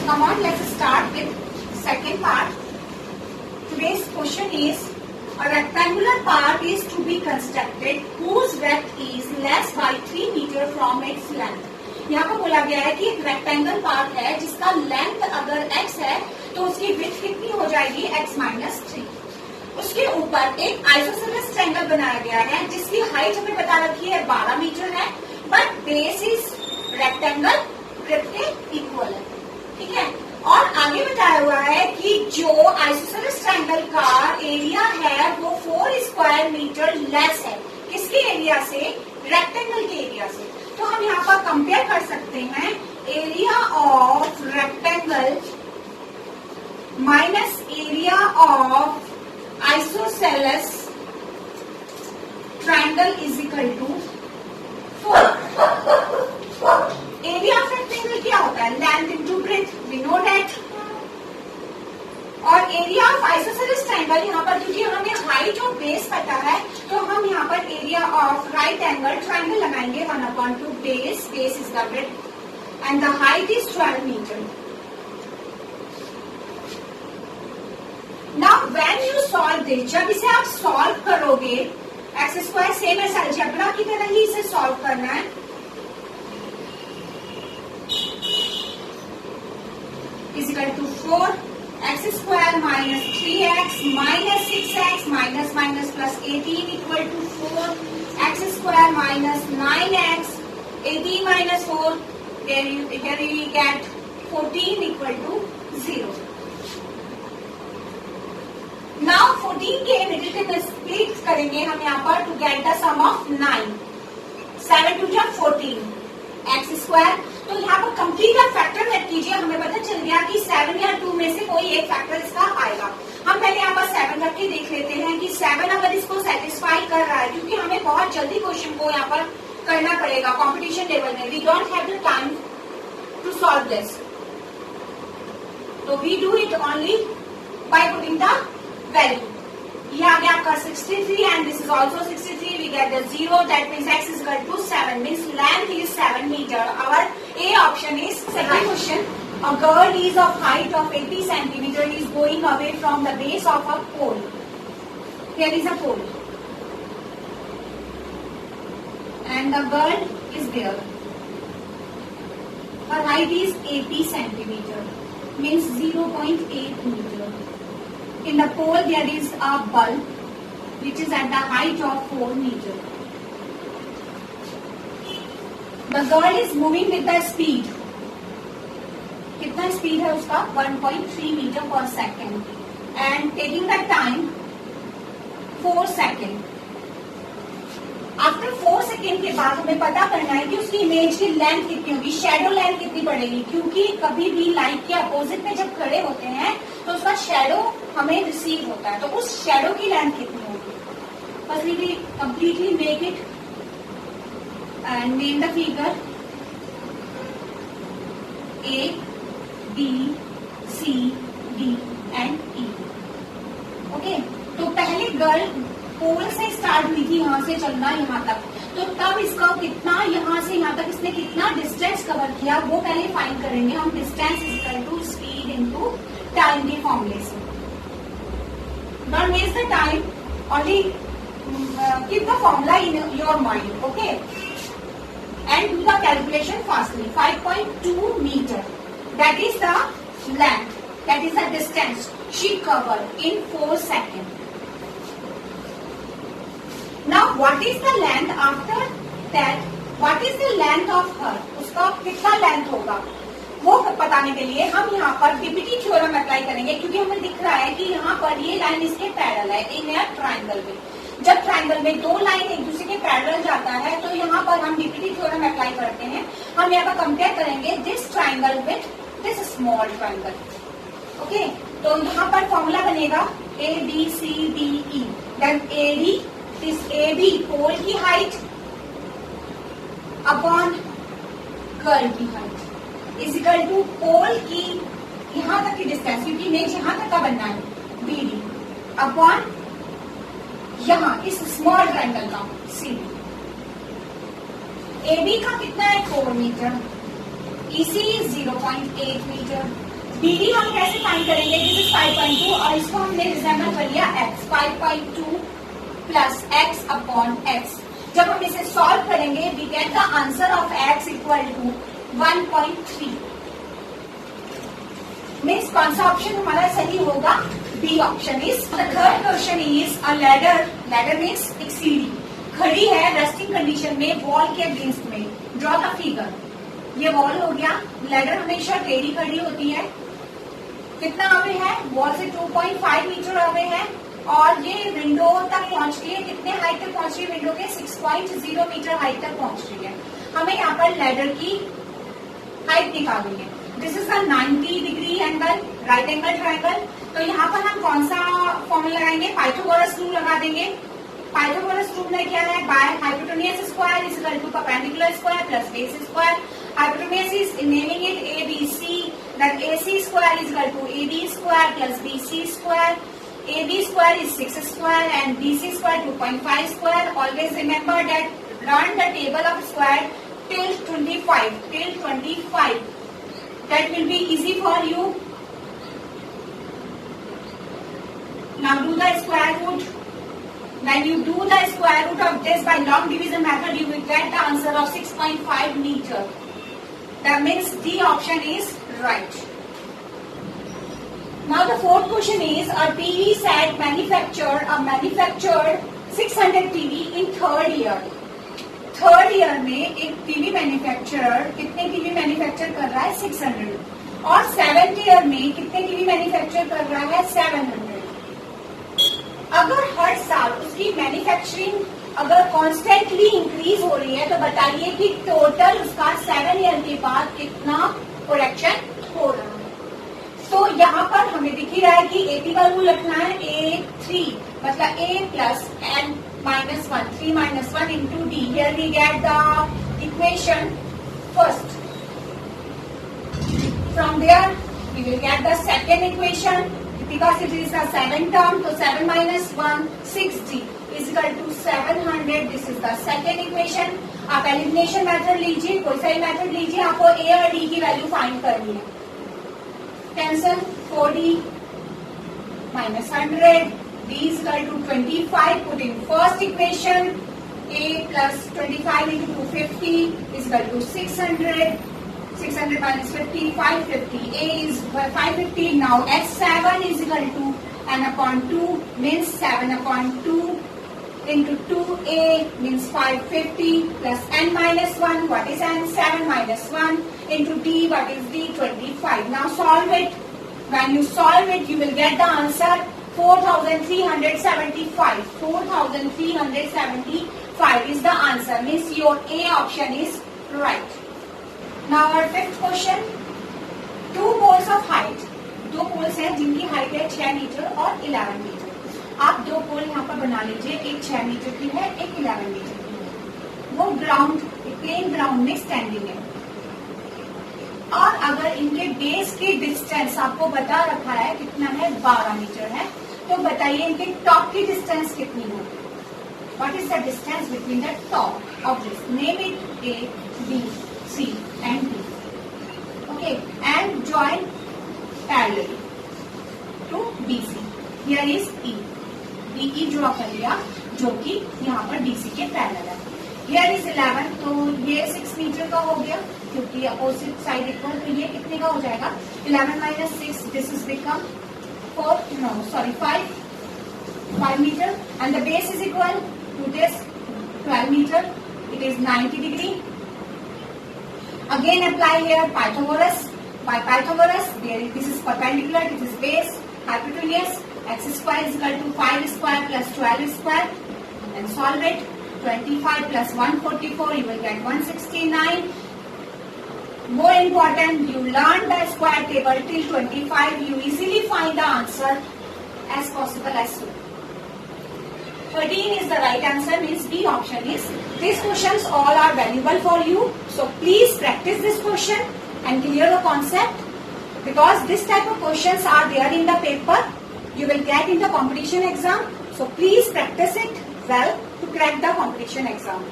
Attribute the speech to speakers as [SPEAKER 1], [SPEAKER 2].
[SPEAKER 1] Come on, let's start with second part. Today's question is, a rectangular part is to be constructed whose breadth is less by 3 meter from its length. यहाँ पर बोला गया है कि एक rectangle part है जिसका length अगर x है तो उसकी विड्थ कितनी हो जाएगी x माइनस 3। उसके ऊपर एक आइसोसेलेस ट्रायंगल बनाया गया है जिसकी हाइट हमें बता रखी है 12 मीटर है, but base is rectangle breadth के इक्वल है। ठीक है, और आगे बताया हुआ है कि जो आइसोसेलेस ट्रायंगल का एरिया है वो 4 स्क्वायर मीटर लेस है किसके एरिया से, रेक्टेंगल के एरिया से। तो हम यहाँ पर कंपेयर कर सकते हैं area of rectangle minus area of isosceles triangle is equal to 4। Area of rectangle क्या होता है, length into breadth, we know that. और एरिया ऑफ आइसोसेलेस ट्रायंगल यहाँ पर क्योंकि हमें हाइट और बेस पता है तो हम यहाँ पर area of right angle triangle लगाएंगे 1/2 base is the breadth and the height is 12 metre. Now when you solve this, जब इसे आप सॉल्व करोगे एक्स स्क्वायर सेम है अलजेब्रा की तरह ही इसे सॉल्व करना है। Is equal to 4 x square minus 3x minus 6x minus minus plus 18 equal to 4 x square minus 9x 18 minus 4 here you get 14 equal to 0. Now 14 के middle के split करेंगे हम यहाँ पर to get the sum of 9। 7 to 14 x square. तो यहाँ पर complete आप फैक्टर सेट कीजिए, हमें पता चल गया कि 7 या 2 में से कोई एक फैक्टर इसका आएगा। हम पहले यहाँ पर 7 रख के देख लेते हैं कि 7 अगर इसको सेटिस्फाई कर रहा है, क्योंकि हमें बहुत जल्दी क्वेश्चन को यहाँ पर करना पड़ेगा कंपटीशन लेवल में। We don't have the time to solve this, तो we do it only by putting the value. ये आ गया आपका 63 and this is also 63, we get the 0, that means x is equal to 7, means length is 7 metre. Our A option is second question. A girl is of height of 80 centimeter is going away from the base of a pole. Here is a pole and the girl is there. Her height is 80 centimeter, means 0.8 meter. In the pole there is a bulb which is at the height of 4 meter. The girl is moving with the speed. कितना speed है उसका, 1.3 metre पर second and taking the time 4 second. After 4 second के बाद हमें पता करना है कि उसकी इमेज की लेंथ कितनी होगी, शेडो लेंथ कितनी पड़ेगी, क्योंकि कभी भी लाइट के अपोजिट में जब खड़े होते हैं तो उसका शेडो हमें रिसीव होता है, तो उस शेडो की लेंथ कितनी होगी। Firstly completely make it and name the figure A B C D and E. Okay, तो पहले गर्ल पोल से स्टार्ट हुई थी, यहाँ से चलना यहाँ तक, तो तब इसका कितना, यहाँ से यहाँ तक इसने कितना डिस्टेंस कवर किया वो पहले फाइंड करेंगे हम। Distance is equal to speed into time के फॉर्मूले से। Don't waste the time, only keep the formula in your mind, okay, and do the calculation fastly. 5.2 metre, that is the length, that is the distance she covered in 4 seconds. Now what is the length after that, what is the length of her, उसका कितना length होगा वो बताने के लिए हम यहाँ पर डीपीटी थ्योरम अप्लाई करेंगे, क्योंकि हमें दिख रहा है कि यहाँ पर ये लाइन इसके पैरेलल है इन ए ट्रायंगल में। जब ट्रायंगल में दो लाइन एक दूसरे के पैरेलल जाता है तो यहाँ पर हम डीपीटी थ्योरम अप्लाई करते हैं। हम यहाँ पर कंपेयर करेंगे this triangle with this small triangle, okay. तो यहाँ पर फॉर्मूला बनेगा ABCDE, then AD this AB pole की हाइट अपॉन गर्ल की height is equal to pole की यहाँ तक की डिस्टेंस, क्योंकि इमेज यहाँ तक का बनना है, BD अपॉन यहाँ इस स्मॉल ट्रायंगल का CD। AB का कितना है 4 मीटर, EC 0.8 मीटर, BD हम कैसे फाइंड करेंगे? दिस इज 5.2 और इसको हमने रिजेंबल कर लिया x, 5.2 plus x upon x। जब हम इसे सॉल्व करेंगे we get the answer of x equal to 1.3। Means कौन सा ऑप्शन हमारा सही होगा? B option is. The third question is a ladder, ladder means एक सीढ़ी खड़ी है रेस्टिंग कंडीशन में वॉल के अगेंस्ट में। Draw the figure. ये वॉल हो गया, लैडर हमेशा टेढ़ी खड़ी होती है। कितना अवे है? वॉल से 2.5 मीटर अवे है और ये विंडो तक पहुंच रही है। कितने हाइट तक पहुंच रही है? विंडो के 6.0 मीटर हाइट तक पहुंच रही है। हमें यहाँ पर लैडर की हाइट निकालनी है। This is a 90 degree angle, right angle triangle. तो यहाँ पर हम कौन सा फॉर्मूला लगाएंगे? पाइथागोरस रूल लगा देंगे। पाइथागोरस रूल में क्या है? By hypotenuse square is equal to perpendicular square plus base square. Hypotenuse is naming it ABC, that AC square is equal to AB square plus BC square. AB square is 6 square and BC square 2.5 square. Always remember that learn the table of square till 25. Till 25. That will be easy for you. Now do the square root. When you do the square root of this by long division method, you will get the answer of 6.5 meter. That means D option is right. Now the fourth question is a TV set manufactured 600 TV in third year. Third year में एक TV manufacturer कितने TV manufacture कर रहा है? 600। और seventh year में कितने TV manufacture कर रहा है? 700। अगर हर साल उसकी मैन्युफैक्चरिंग अगर कॉन्स्टेंटली इंक्रीज हो रही है तो बताइए कि टोटल उसका 7 ईयर के बाद कितना प्रोडक्शन हो रहा है। तो यहाँ पर हमें दिख ही रहा है कि 80 का रूल रखना है। A3 मतलब A plus N minus 1, 3 minus 1 into D. Here we get the equation first. From there we will get the second equation because it is a 7 term. So 7 minus 1, 6D is equal to 700. This is the second equation. आप elimination method लीजिए, कोई सा method लीजिए, आपको A और D की value find करनी है। Cancel 4D minus 100. D is equal to 25. Put in first equation. A plus 25 into 250 is equal to 600. 600 minus 50, 550. A is 550. Now S7 is equal to N upon 2 means 7 upon 2 into 2A means 550 plus N minus 1. What is N? 7 minus 1 into D. What is D? 25. Now solve it. When you solve it, you will get the answer 4,375. 4,375 is the answer. Means your A option is right. Now our fifth question. Two poles of height. दो poles हैं जिनकी height है 6 metre और 11 metre. आप दो पोल यहाँ पर बना लीजिए, एक 6 मीटर की है, एक 11 मीटर की है। वो ग्राउंड, प्लेन ग्राउंड में स्टैंडिंग है। और अगर इनके बेस की डिस्टेंस आपको बता रखा है कितना है? 12 मीटर है। तो बताइए इनके टॉप की डिस्टेंस कितनी होगी? What is the distance between the top of this? Name it A, B, C and D. Okay, and join parallel to BC. Here is E. DE draw कर लिया जो कि यहाँ पर BC के पैरेलल है। Here is 11, तो ये 6 मीटर का हो गया क्योंकि अपोजिट साइड इक्वल। तो ये कितने का हो जाएगा? 11 minus 6. This is become 5 meter and the base is equal to this 12 meter. It is 90 degree. Again apply here Pythagoras. By Pythagoras, this is perpendicular, this is base, hypotenuse. X square is equal to 5 square plus 12 square. And solve it. 25 plus 144, you will get 169. More important, you learn the square table till 25. You easily find the answer as possible as soon. 13 is the right answer, means B option is. These questions all are valuable for you. So please practice this question and clear the concept. Because this type of questions are there in the paper. You will get in the competition exam. So please practice it well to crack the competition exam.